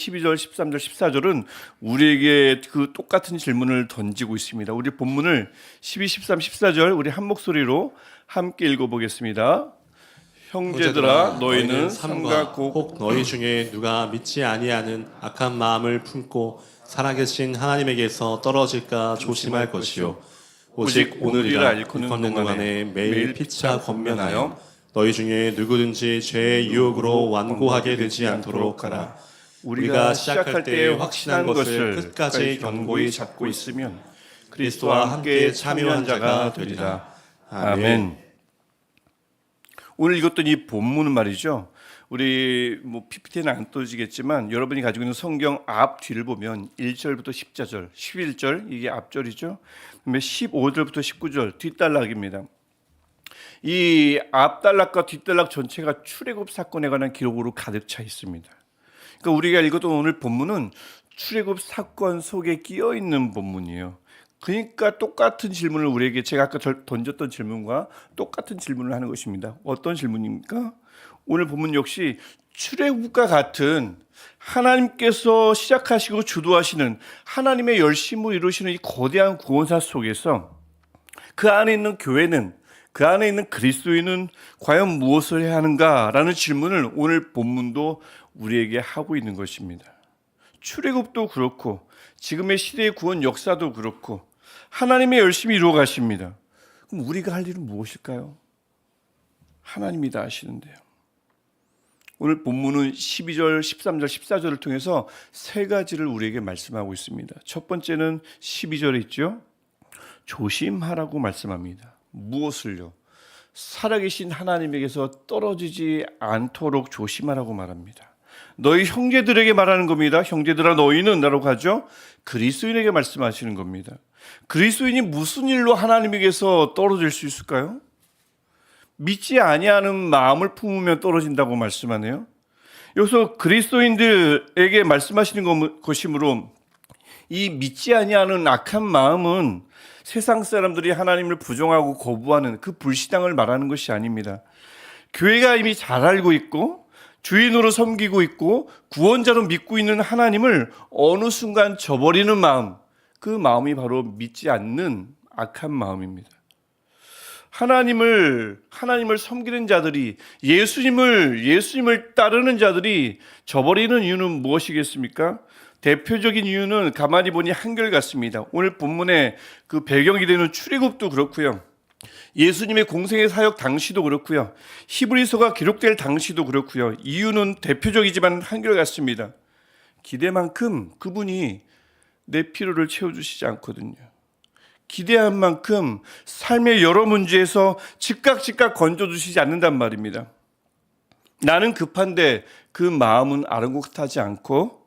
12절, 13절, 14절은 우리에게 그 똑같은 질문을 던지고 있습니다. 우리 본문을 12, 13, 14절 우리 한 목소리로 함께 읽어보겠습니다. 형제들아 너희는 삼가 혹 너희 중에 누가 믿지 아니하는 악한 마음을 품고 살아계신 하나님에게서 떨어질까 조심할 것이요 오직 오늘이라 일컫는 동안에 매일 피차 권면하여 너희 중에 누구든지 죄의 유혹으로 완고하게 되지 않도록 하라. 우리가 시작할 때에 확신한 것을 끝까지 견고히 잡고 있으면 그리스도와 함께 참여한 자가 되리라. 아멘. 오늘 읽었던 이 본문은 말이죠. 우리 PPT는 안 떠지겠지만 여러분이 가지고 있는 성경 앞 뒤를 보면 1절부터 10절, 11절 이게 앞절이죠. 그다음에 15절부터 19절 뒷단락입니다. 이 앞단락과 뒷단락 전체가 출애굽 사건에 관한 기록으로 가득 차 있습니다. 그러니까 우리가 읽었던 오늘 본문은 출애굽 사건 속에 끼어 있는 본문이에요. 그러니까 똑같은 질문을 우리에게 제가 아까 던졌던 질문과 똑같은 질문을 하는 것입니다. 어떤 질문입니까? 오늘 본문 역시 출애굽과 같은 하나님께서 시작하시고 주도하시는 하나님의 열심을 이루시는 이 거대한 구원사 속에서 그 안에 있는 교회는 그 안에 있는 그리스도인은 과연 무엇을 해야 하는가라는 질문을 오늘 본문도 우리에게 하고 있는 것입니다. 출애굽도 그렇고 지금의 시대의 구원 역사도 그렇고 하나님의 열심히 이루어 가십니다. 그럼 우리가 할 일은 무엇일까요? 하나님이 다 하시는데요. 오늘 본문은 12절, 13절, 14절을 통해서 세 가지를 우리에게 말씀하고 있습니다. 첫 번째는 12절에 있죠. 조심하라고 말씀합니다. 무엇을요? 살아계신 하나님에게서 떨어지지 않도록 조심하라고 말합니다. 너희 형제들에게 말하는 겁니다. 형제들아 너희는 라고 하죠. 그리스도인에게 말씀하시는 겁니다. 그리스도인이 무슨 일로 하나님에게서 떨어질 수 있을까요? 믿지 아니하는 마음을 품으면 떨어진다고 말씀하네요. 여기서 그리스도인들에게 말씀하시는 것이므로 이 믿지 아니하는 악한 마음은 세상 사람들이 하나님을 부정하고 거부하는 그 불신앙을 말하는 것이 아닙니다. 교회가 이미 잘 알고 있고 주인으로 섬기고 있고 구원자로 믿고 있는 하나님을 어느 순간 저버리는 마음, 그 마음이 바로 믿지 않는 악한 마음입니다. 하나님을 섬기는 자들이 예수님을 따르는 자들이 저버리는 이유는 무엇이겠습니까? 대표적인 이유는 가만히 보니 한결같습니다. 오늘 본문의 그 배경이 되는 출애굽도 그렇고요. 예수님의 공생의 사역 당시도 그렇고요. 히브리서가 기록될 당시도 그렇고요. 이유는 대표적이지만 한결같습니다. 기대만큼 그분이 내 필요를 채워주시지 않거든요. 기대한 만큼 삶의 여러 문제에서 즉각 건져주시지 않는단 말입니다. 나는 급한데 그 마음은 아랑곳하지 않고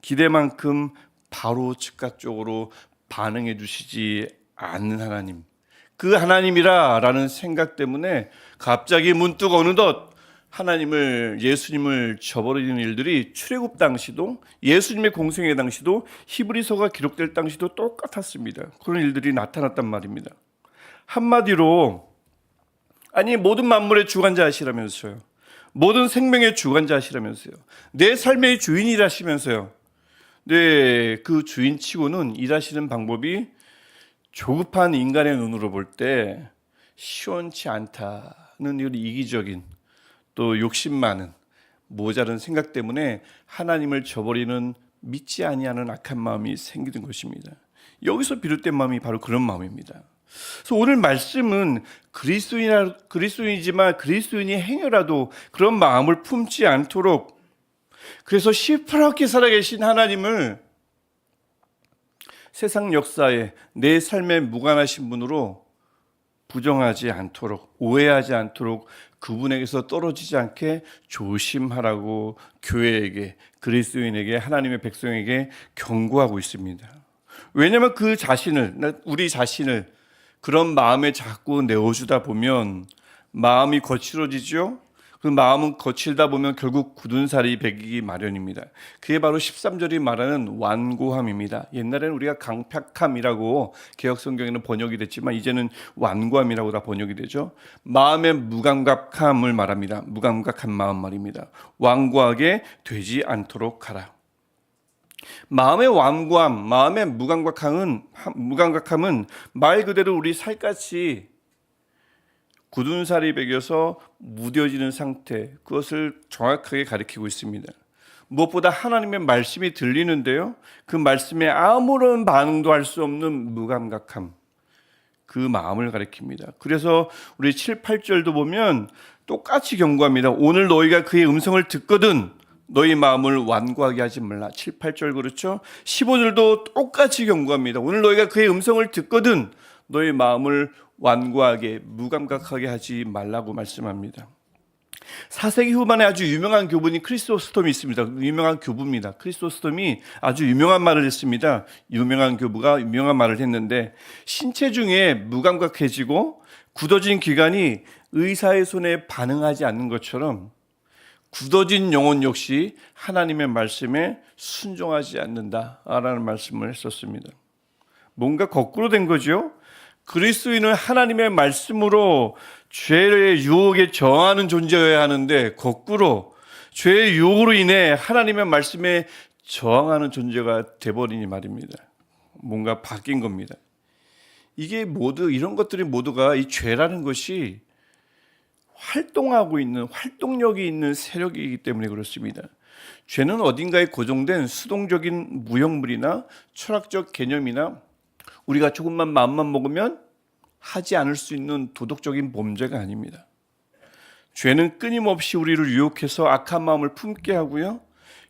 기대만큼 바로 즉각적으로 반응해 주시지 않는 하나님, 그 하나님이라는 생각 때문에 갑자기 문득 어느덧 예수님을 저버리는 일들이 출애굽 당시도 예수님의 공생애 당시도 히브리서가 기록될 당시도 똑같았습니다. 그런 일들이 나타났단 말입니다. 한마디로 모든 만물의 주관자시라면서요. 모든 생명의 주관자시라면서요. 내 삶의 주인이라시면서요. 네, 그 주인치고는 일하시는 방법이 조급한 인간의 눈으로 볼 때 시원치 않다는 이기적인 또 욕심 많은 모자른 생각 때문에 하나님을 저버리는 믿지 아니하는 악한 마음이 생기는 것입니다. 여기서 비롯된 마음이 바로 그런 마음입니다. 그래서 오늘 말씀은 그리스도인이지만 그리스도인이 행여라도 그런 마음을 품지 않도록 그래서 시퍼렇게 살아계신 하나님을 세상 역사에 내 삶에 무관하신 분으로 부정하지 않도록 오해하지 않도록 그분에게서 떨어지지 않게 조심하라고 교회에게 그리스도인에게 하나님의 백성에게 경고하고 있습니다. 왜냐하면 우리 자신을 그런 마음에 자꾸 내어주다 보면 마음이 거칠어지죠. 그 마음은 거칠다 보면 결국 굳은 살이 배기기 마련입니다. 그게 바로 13절이 말하는 완고함입니다. 옛날에는 우리가 강팍함이라고 개역성경에는 번역이 됐지만 이제는 완고함이라고 다 번역이 되죠. 마음의 무감각함을 말합니다. 무감각한 마음 말입니다. 완고하게 되지 않도록 하라. 마음의 완고함, 마음의 무감각함은 말 그대로 우리 살갗이 굳은 살이 배겨서 무뎌지는 상태, 그것을 정확하게 가리키고 있습니다. 무엇보다 하나님의 말씀이 들리는데요, 그 말씀에 아무런 반응도 할 수 없는 무감각함, 그 마음을 가리킵니다. 그래서 우리 7, 8절도 보면 똑같이 경고합니다. 오늘 너희가 그의 음성을 듣거든 너희 마음을 완고하게 하지 말라. 7, 8절 그렇죠? 15절도 똑같이 경고합니다. 오늘 너희가 그의 음성을 듣거든 너희 마음을 완고하게 무감각하게 하지 말라고 말씀합니다. 4세기 후반에 아주 유명한 교분이 크리소스톰이 있습니다. 유명한 교부입니다. 크리소스톰이 아주 유명한 말을 했습니다. 유명한 교부가 유명한 말을 했는데, 신체 중에 무감각해지고 굳어진 기관이 의사의 손에 반응하지 않는 것처럼 굳어진 영혼 역시 하나님의 말씀에 순종하지 않는다라는 말씀을 했었습니다. 뭔가 거꾸로 된 거죠. 그리스도인은 하나님의 말씀으로 죄의 유혹에 저항하는 존재여야 하는데, 거꾸로 죄의 유혹으로 인해 하나님의 말씀에 저항하는 존재가 돼버리니 말입니다. 뭔가 바뀐 겁니다. 이게 모두, 이런 것들이 모두가 이 죄라는 것이 활동하고 있는, 활동력이 있는 세력이기 때문에 그렇습니다. 죄는 어딘가에 고정된 수동적인 무형물이나 철학적 개념이나 우리가 조금만 마음만 먹으면 하지 않을 수 있는 도덕적인 범죄가 아닙니다. 죄는 끊임없이 우리를 유혹해서 악한 마음을 품게 하고요,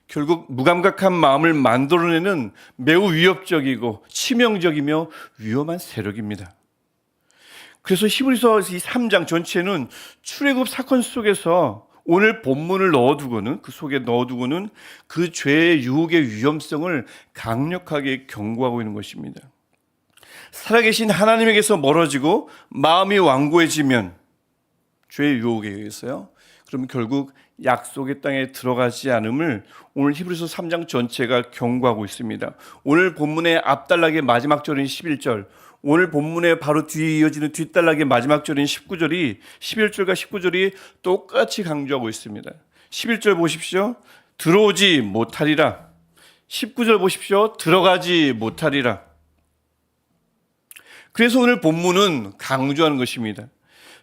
결국 무감각한 마음을 만들어내는 매우 위협적이고 치명적이며 위험한 세력입니다. 그래서 히브리서 이 3장 전체는 출애굽 사건 속에서 오늘 본문을 넣어두고는, 그 속에 넣어두고는 그 죄의 유혹의 위험성을 강력하게 경고하고 있는 것입니다. 살아계신 하나님에게서 멀어지고 마음이 완고해지면, 죄의 유혹에 의해서요, 그러면 결국 약속의 땅에 들어가지 않음을 오늘 히브리서 3장 전체가 경고하고 있습니다. 오늘 본문의 앞단락의 마지막 절인 11절, 오늘 본문의 바로 뒤에 이어지는 뒷단락의 마지막 절인 19절이, 11절과 19절이 똑같이 강조하고 있습니다. 11절 보십시오. 들어오지 못하리라. 19절 보십시오. 들어가지 못하리라. 그래서 오늘 본문은 강조하는 것입니다.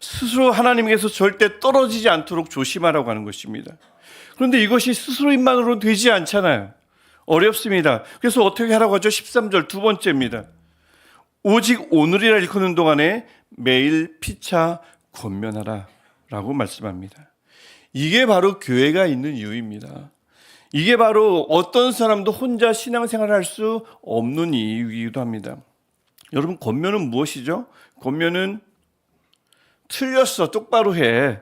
스스로 하나님께서 절대 떨어지지 않도록 조심하라고 하는 것입니다. 그런데 이것이 스스로인만으로는 되지 않잖아요. 어렵습니다. 그래서 어떻게 하라고 하죠? 13절 두 번째입니다. 오직 오늘이라 일컫는 동안에 매일 피차 권면하라 라고 말씀합니다. 이게 바로 교회가 있는 이유입니다. 이게 바로 어떤 사람도 혼자 신앙생활을 할 수 없는 이유이기도 합니다. 여러분, 권면은 무엇이죠? 권면은 틀렸어, 똑바로 해,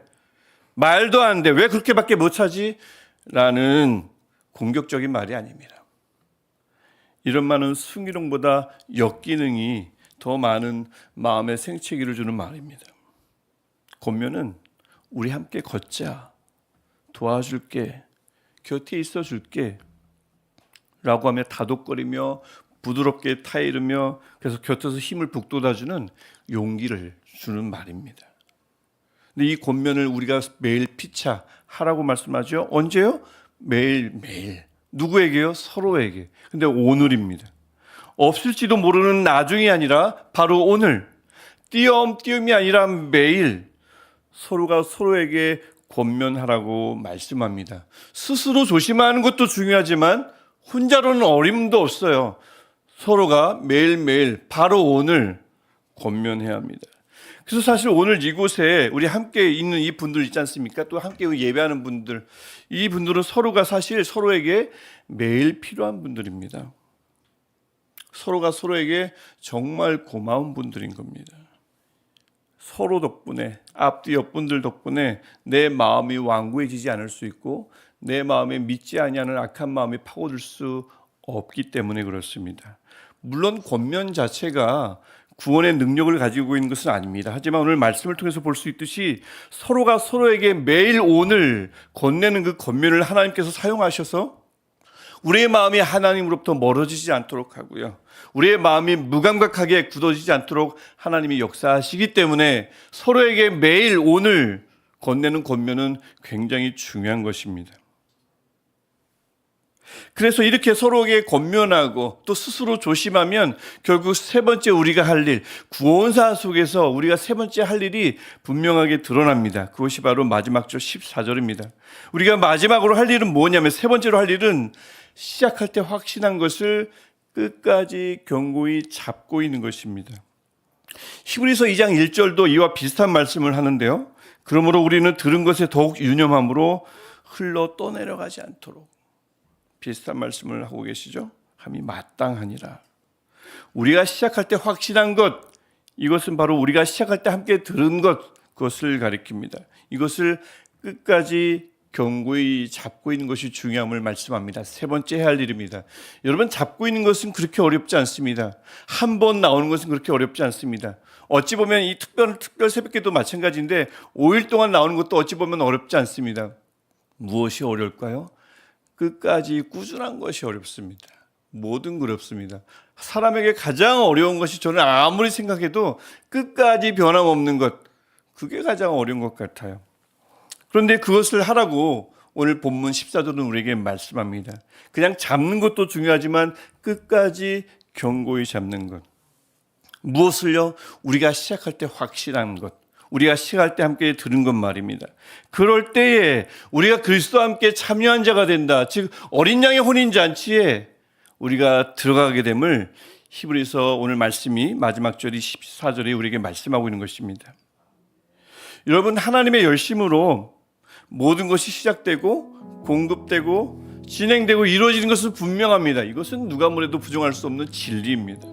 말도 안 돼, 왜 그렇게밖에 못하지? 라는 공격적인 말이 아닙니다. 이런 말은 순기능보다 역기능이 더 많은 마음의 생채기를 주는 말입니다. 권면은 우리 함께 걷자, 도와줄게, 곁에 있어줄게 라고 하며 다독거리며 부드럽게 타이르며 계속 곁에서 힘을 북돋아주는 용기를 주는 말입니다. 근데 이 권면을 우리가 매일 피차 하라고 말씀하죠. 언제요? 매일매일. 누구에게요? 서로에게. 근데 오늘입니다. 없을지도 모르는 나중이 아니라 바로 오늘. 띄엄띄엄이 아니라 매일 서로가 서로에게 권면하라고 말씀합니다. 스스로 조심하는 것도 중요하지만 혼자로는 어림도 없어요. 서로가 매일매일 바로 오늘 권면해야 합니다. 그래서 사실 오늘 이곳에 우리 함께 있는 이 분들 있지 않습니까? 또 함께 예배하는 분들, 이 분들은 서로가 사실 서로에게 매일 필요한 분들입니다. 서로가 서로에게 정말 고마운 분들인 겁니다. 서로 덕분에, 앞뒤 옆분들 덕분에 내 마음이 완고해지지 않을 수 있고 내 마음에 믿지 아니하는 악한 마음이 파고들 수 없기 때문에 그렇습니다. 물론 권면 자체가 구원의 능력을 가지고 있는 것은 아닙니다. 하지만 오늘 말씀을 통해서 볼 수 있듯이 서로가 서로에게 매일 오늘 건네는 그 권면을 하나님께서 사용하셔서 우리의 마음이 하나님으로부터 멀어지지 않도록 하고요, 우리의 마음이 무감각하게 굳어지지 않도록 하나님이 역사하시기 때문에 서로에게 매일 오늘 건네는 권면은 굉장히 중요한 것입니다. 그래서 이렇게 서로에게 권면하고 또 스스로 조심하면 결국 세 번째 우리가 할 일, 구원사 속에서 우리가 세 번째 할 일이 분명하게 드러납니다. 그것이 바로 마지막 절 14절입니다. 우리가 마지막으로 할 일은 뭐냐면, 세 번째로 할 일은 시작할 때 확신한 것을 끝까지 견고히 잡고 있는 것입니다. 히브리서 2장 1절도 이와 비슷한 말씀을 하는데요. 그러므로 우리는 들은 것에 더욱 유념함으로 흘러 떠내려가지 않도록, 비슷한 말씀을 하고 계시죠. 함이 마땅하니라. 우리가 시작할 때 확신한 것, 이것은 바로 우리가 시작할 때 함께 들은 것, 그것을 가리킵니다. 이것을 끝까지 견고히 잡고 있는 것이 중요함을 말씀합니다. 세 번째 해야 할 일입니다. 여러분, 잡고 있는 것은 그렇게 어렵지 않습니다. 한 번 나오는 것은 그렇게 어렵지 않습니다. 어찌 보면 이 특별 새벽기도 마찬가지인데 5일 동안 나오는 것도 어찌 보면 어렵지 않습니다. 무엇이 어려울까요? 끝까지 꾸준한 것이 어렵습니다. 뭐든 그렇습니다. 사람에게 가장 어려운 것이, 저는 아무리 생각해도 끝까지 변함없는 것, 그게 가장 어려운 것 같아요. 그런데 그것을 하라고 오늘 본문 14절은 우리에게 말씀합니다. 그냥 잡는 것도 중요하지만 끝까지 견고히 잡는 것. 무엇을요? 우리가 시작할 때 확실한 것, 우리가 시작할 때 함께 들은 것 말입니다. 그럴 때에 우리가 그리스도와 함께 참여한 자가 된다, 즉 어린 양의 혼인잔치에 우리가 들어가게 됨을 히브리서 오늘 말씀이 마지막 절이 14절에 우리에게 말씀하고 있는 것입니다. 여러분, 하나님의 열심으로 모든 것이 시작되고 공급되고 진행되고 이루어지는 것은 분명합니다. 이것은 누가 뭐래도 부정할 수 없는 진리입니다.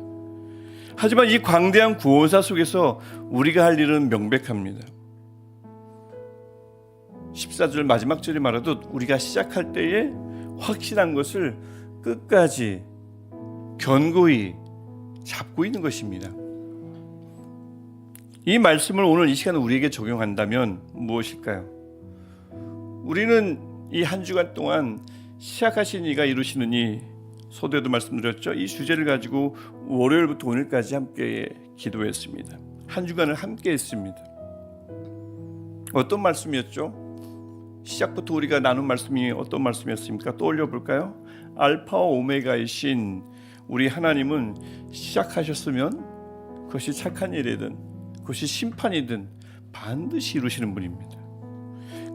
하지만 이 광대한 구원사 속에서 우리가 할 일은 명백합니다. 14절 마지막 절이 말하듯 우리가 시작할 때에 확실한 것을 끝까지 견고히 잡고 있는 것입니다. 이 말씀을 오늘 이 시간에 우리에게 적용한다면 무엇일까요? 우리는 이 한 주간 동안 시작하신 이가 이루시는 이, 소대도 말씀드렸죠. 이 주제를 가지고 월요일부터 오늘까지 함께 기도했습니다. 한 주간을 함께 했습니다. 어떤 말씀이었죠? 시작부터 우리가 나눈 말씀이 어떤 말씀이었습니까? 떠올려 볼까요? 알파와 오메가이신 우리 하나님은 시작하셨으면 그것이 착한 일이든 그것이 심판이든 반드시 이루시는 분입니다.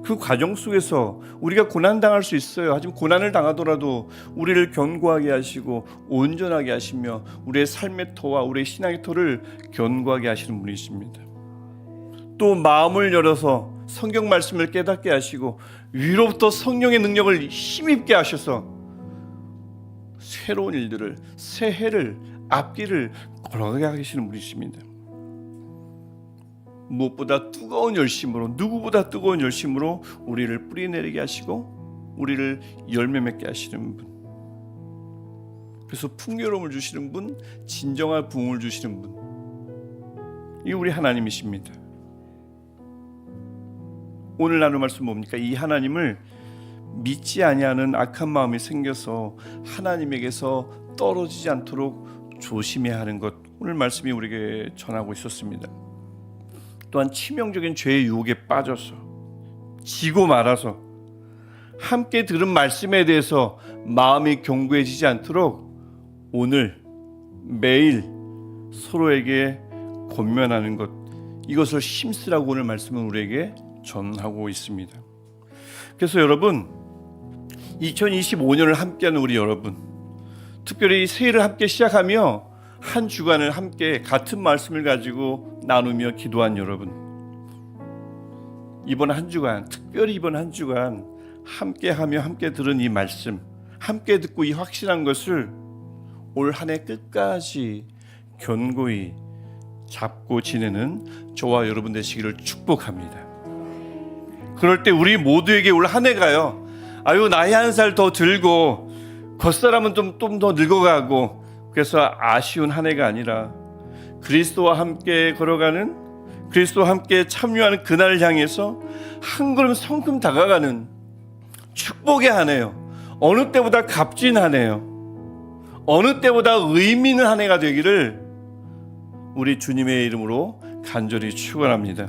그 과정 속에서 우리가 고난당할 수 있어요. 하지만 고난을 당하더라도 우리를 견고하게 하시고 온전하게 하시며 우리의 삶의 터와 우리의 신앙의 터를 견고하게 하시는 분이십니다. 또 마음을 열어서 성경 말씀을 깨닫게 하시고 위로부터 성령의 능력을 힘입게 하셔서 새로운 일들을, 새 해를, 앞길을 걸어가게 하시는 분이십니다. 무엇보다 뜨거운 열심으로, 누구보다 뜨거운 열심으로 우리를 뿌리내리게 하시고 우리를 열매 맺게 하시는 분, 그래서 풍요로움을 주시는 분, 진정한 부흥을 주시는 분, 이 우리 하나님이십니다. 오늘 나눌 말씀 뭡니까? 이 하나님을 믿지 아니하는 악한 마음이 생겨서 하나님에게서 떨어지지 않도록 조심해야 하는 것, 오늘 말씀이 우리에게 전하고 있었습니다. 또한 치명적인 죄의 유혹에 빠져서 지고 말아서 함께 들은 말씀에 대해서 마음이 견고해지지 않도록 오늘 매일 서로에게 권면하는 것, 이것을 힘쓰라고 오늘 말씀은 우리에게 전하고 있습니다. 그래서 여러분, 2025년을 함께하는 우리 여러분, 특별히 새해를 함께 시작하며 한 주간을 함께 같은 말씀을 가지고 나누며 기도한 여러분, 이번 한 주간, 특별히 이번 한 주간 함께하며 함께 들은 이 말씀, 함께 듣고 이 확실한 것을 올 한 해 끝까지 견고히 잡고 지내는 저와 여러분 되시기를 축복합니다. 그럴 때 우리 모두에게 올 한 해가요, 아유 나이 한 살 더 들고 겉사람은 좀 더 늙어가고 그래서 아쉬운 한 해가 아니라 그리스도와 함께 걸어가는, 그리스도와 함께 참여하는 그날을 향해서 한 걸음 성큼 다가가는 축복의 한 해요. 어느 때보다 값진 한 해요. 어느 때보다 의미 있는 한 해가 되기를 우리 주님의 이름으로 간절히 축원합니다.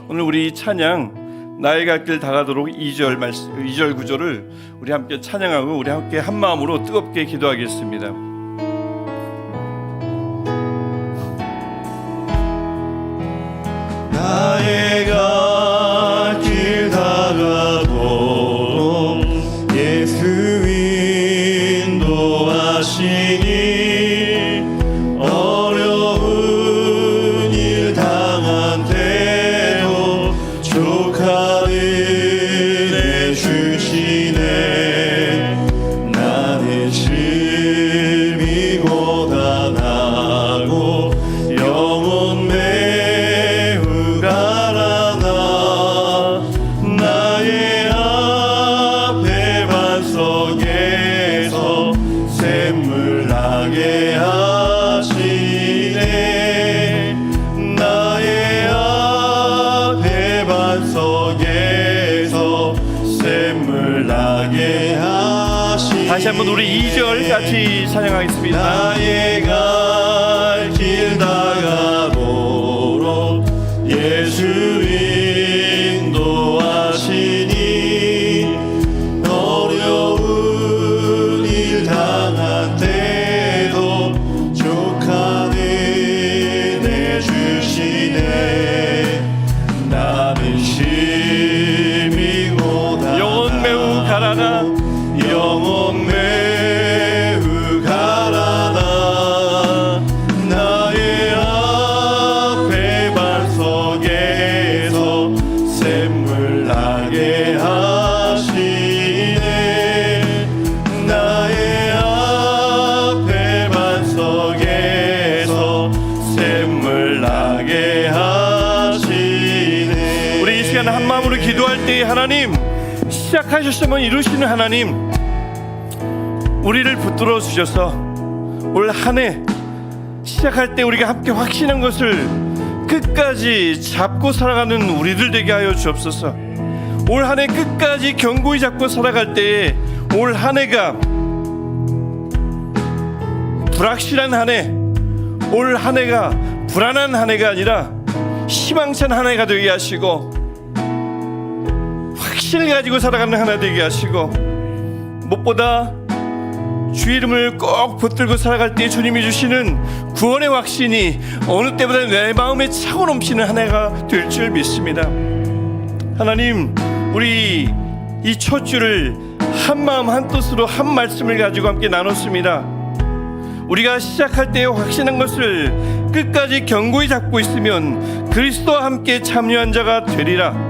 오늘 우리 찬양 나의 갈 길 다가도록 2절 구절을 우리 함께 찬양하고 우리 함께 한 마음으로 뜨겁게 기도하겠습니다. 나의 갈 길 다가도록 예수 인도하시니 어려운 일 당한 때도 족한 은혜 주시네. 나는 심히 고단하고 영혼 매우 가라나 나의 앞에 반석에서 샘물 나게 하시네. 나의 앞에 반석에서 샘물 나게 하시네. 다시 한번 우리 2절 같이 찬양하겠습니다. 나의 갈 길 다가도록 예수 인도하시니 어려운 일 당한 때도 족한 은혜 주시네. 나는 심히 고단하고 영혼 매우 가라나 영혼 매우 가라나 나의 앞에 반석에서 샘물 나게 하시네. 나의 앞에 반석에서 샘물 나게 하시네. 우리 이 시간 한 마음으로 기도할 때 하나님, 시작하셨으면 이루시는 하나님, 우리를 붙들어 주셔서 올 한 해 시작할 때 우리가 함께 확신한 것을 끝까지 잡고 살아가는 우리들 되게 하여 주옵소서. 올 한 해 끝까지 견고히 잡고 살아갈 때에 올 한 해가 불확실한 한 해, 올 한 해가 불안한 한 해가 아니라 희망찬 한 해가 되게 하시고 확신을 가지고 살아가는 하나 되게 하시고, 무엇보다 주 이름을 꼭 붙들고 살아갈 때 주님이 주시는 구원의 확신이 어느 때보다 내 마음에 차고 넘치는 한 해가 될 줄 믿습니다. 하나님, 우리 이 첫 주를 한 마음 한 뜻으로 한 말씀을 가지고 함께 나눴습니다. 우리가 시작할 때 확신한 것을 끝까지 견고히 잡고 있으면 그리스도와 함께 참여한 자가 되리라.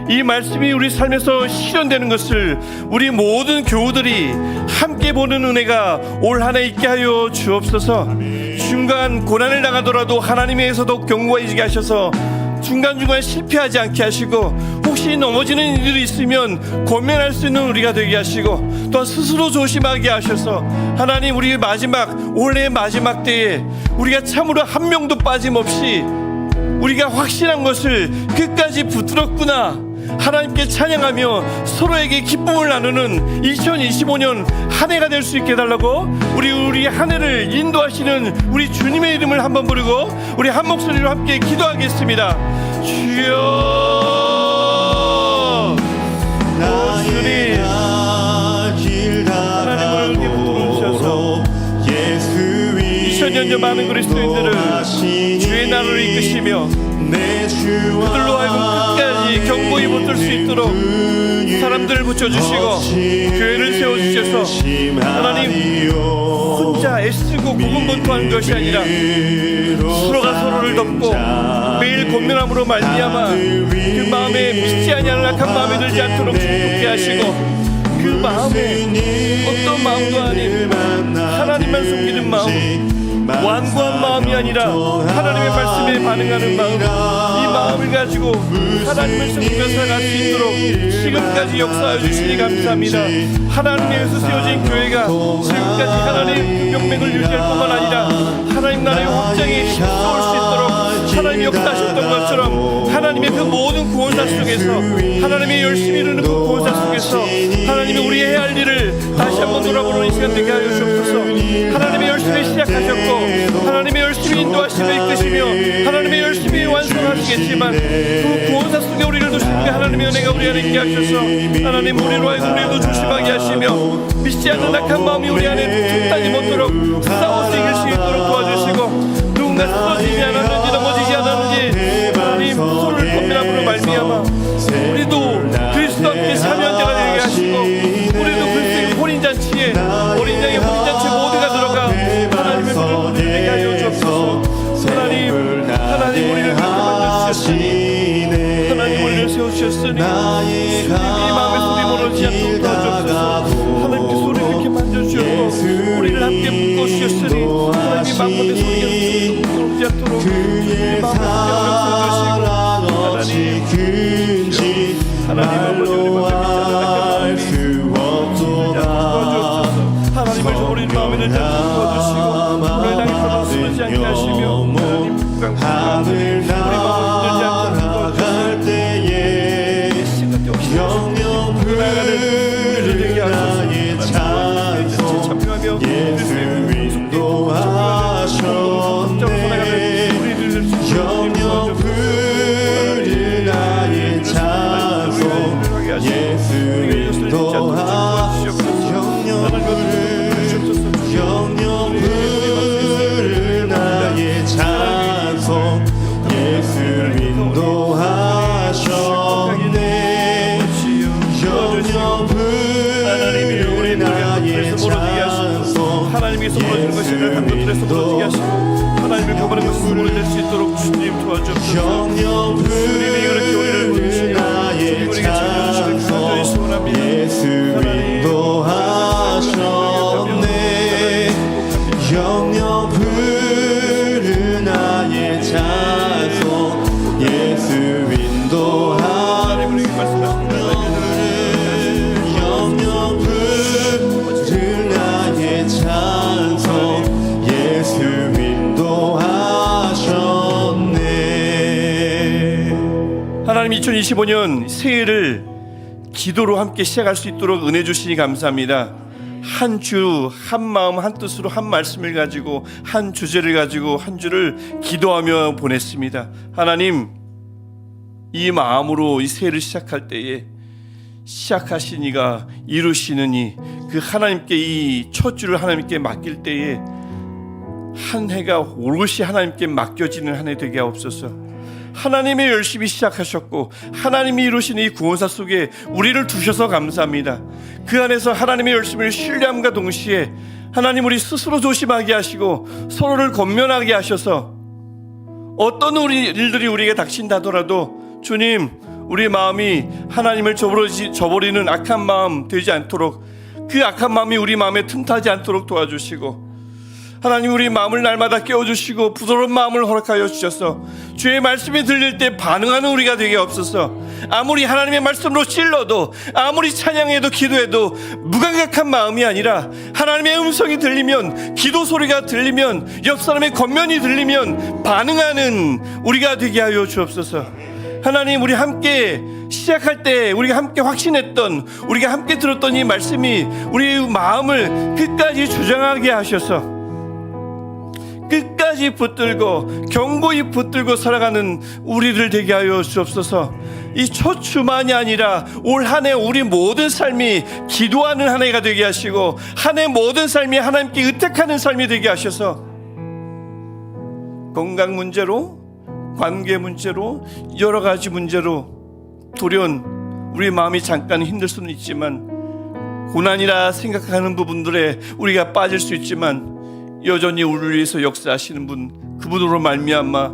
이 말씀이 우리 삶에서 실현되는 것을 우리 모든 교우들이 함께 보는 은혜가 올 한 해 있게 하여 주옵소서. 중간 고난을 당하더라도 하나님에게서도 견고해지게 하셔서 중간중간 실패하지 않게 하시고, 혹시 넘어지는 일이 있으면 권면할 수 있는 우리가 되게 하시고, 또 스스로 조심하게 하셔서 하나님, 우리 올해의 마지막 때에 우리가 참으로 한 명도 빠짐없이 우리가 확신한 것을 끝까지 붙들었구나, 하나님께 찬양하며 서로에게 기쁨을 나누는 2025년 한 해가 될 수 있게 해달라고, 우리 한 해를 인도하시는 우리 주님의 이름을 한번 부르고 우리 한 목소리로 함께 기도하겠습니다. 주여, 나의 길 다가도록 예수 2000년 전 많은 그리스도인들을 주의 나라로 이끄시며 그들로 하여금 끝까지 견고히 붙들 수 있도록 사람들을 붙여주시고 교회를 세워주셔서, 하나님, 혼자 애쓰고 고군분투하는 것이 아니라 서로가 서로를 돕고 매일 권면함으로 말미암아 그 마음에 믿지 아니하는 악한 마음에 들지 않도록 축복해 하시고, 그 마음에 어떤 마음도 아닌 하나님만 숨기는 마음, 완고한 마음이 아니라 하나님의 말씀에 반응하는 마음, 이 마음을 가지고 하나님을 섬기며 살아갈 수 있도록 지금까지 역사하여 주시니 감사합니다. 하나님의 의해서 세워진 교회가 지금까지 하나님의 명맥을 유지할 뿐만 아니라 하나님 나라의 확장에 힘써올 수 있도록 하나님이 역사하셨던 것처럼 하나님의 그 모든 구원사 속에서, 하나님의 열심히 이루는 그 구원사 속에서 하나님이 우리 해야 할 일을 다시 한번 돌아보는 이 시간 되게 하여 주옵소서. 하나님의 열심히 시작하셨고 하나님의 열심히 인도하시며 이끄시며 하나님의 열심히 완성하시게 모르겠지만 그 구원사 속에 우리를 두시는 그 하나님의 은혜가 우리 안에 있게 하셔서 하나님 우리로 하여금 우리도 조심하게 하시며 믿지 않는 악한 마음이 우리 안에 틈타지 못도록 싸워서 이길 수 있도록 도와주시고 누군가 쓰러지지 않았는지 넘어지지 않았는지 하나님 손을 건면함으로 말미암아 우리도 그리스도 함께 참여한 자가 되게 하시고 우리도 그리스도의 혼인잔치에 어린양의 혼인잔치에 모두가 들어가 하나님의 손을 되게 하여 주옵소서. 하나님 우리를 그렇게 만져주셨으니 하나님 우리를 세워주셨으니 주님이 마음의 소리 멀어지지 않도록 도와주옵소서. 하나님께 소리를 이렇게 만져주셨고 우리를 함께 묶어주셨으니 하나님이 마음의 소리가 멀어지지 않도록 주님이 마음을 함께 세워주시고 하나님 아버지 우리 마음에 믿지 도와주옵소서. 하나님을 저버린 마음에 들지 않도록 도와주시고 우리를 향해서 쓰러지지 않게 하시며 하늘 날아갈 때에 영영 부르는 나의 찬송 예수 인도하셨네 영영 부르는 나의 찬송 예수 인도하셨네 영영 부르는 나의 찬송 예수 인도하셨네 영영 부르는 나의 찬송 하나님께서 무너지는 것을 한편들에서 무너지게 하시고 하나님을 거부하는 것을 무너질 수 있도록 주님 도와주옵소서. 영영 부르는 나의 찬송 예수 인도하셨네 영영 부르는 나의 찬송 예수 인도하셨네 영영 부르는 나의 찬송 예수 인도하셨네. 하나님 2025년 새해를 기도로 함께 시작할 수 있도록 은혜 주시니 감사합니다. 한 주, 한 마음, 한 뜻으로 한 말씀을 가지고 한 주제를 가지고 한 주를 기도하며 보냈습니다. 하나님, 이 마음으로 이 새해를 시작할 때에 시작하신 이가 이루시느니 그 하나님께 이 첫 주를 하나님께 맡길 때에 한 해가 오롯이 하나님께 맡겨지는 한 해 되게 하옵소서. 하나님이 열심히 시작하셨고 하나님이 이루신 이 구원사 속에 우리를 두셔서 감사합니다. 그 안에서 하나님의 열심을 신뢰함과 동시에 하나님 우리 스스로 조심하게 하시고 서로를 권면하게 하셔서 어떤 일들이 우리에게 닥친다 하더라도 주님 우리 마음이 하나님을 저버리는 악한 마음 되지 않도록 그 악한 마음이 우리 마음에 틈타지 않도록 도와주시고 하나님 우리 마음을 날마다 깨워주시고 부드러운 마음을 허락하여 주셔서 주의 말씀이 들릴 때 반응하는 우리가 되게 없어서 아무리 하나님의 말씀으로 찔러도 아무리 찬양해도 기도해도 무감각한 마음이 아니라 하나님의 음성이 들리면 기도 소리가 들리면 옆 사람의 겉면이 들리면 반응하는 우리가 되게 하여 주옵소서. 하나님 우리 함께 시작할 때 우리가 함께 확신했던 우리가 함께 들었던 이 말씀이 우리의 마음을 끝까지 주장하게 하셔서 끝까지 붙들고 견고히 붙들고 살아가는 우리들 되게 하여 주옵소서. 이 첫 주만이 아니라 올 한 해 우리 모든 삶이 기도하는 한 해가 되게 하시고 한 해 모든 삶이 하나님께 의탁하는 삶이 되게 하셔서 건강 문제로 관계 문제로 여러 가지 문제로 돌연 우리 마음이 잠깐 힘들 수는 있지만 고난이라 생각하는 부분들에 우리가 빠질 수 있지만 여전히 우리를 위해서 역사하시는 분 그분으로 말미암아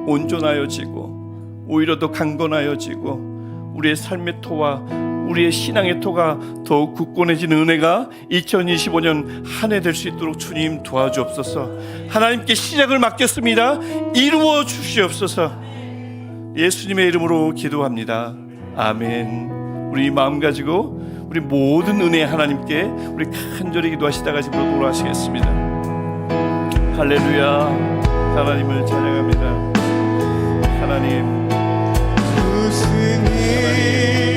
온전하여지고 오히려 더 강건하여지고 우리의 삶의 토와 우리의 신앙의 토가 더욱 굳건해지는 은혜가 2025년 한 해 될 수 있도록 주님 도와주옵소서. 하나님께 시작을 맡겼습니다. 이루어 주시옵소서. 예수님의 이름으로 기도합니다. 아멘. 우리 마음 가지고 우리 모든 은혜 하나님께 우리 간절히 기도하시다가 집으로 돌아가시겠습니다. 할렐루야. 하나님을 찬양합니다. 하나님. 하나님.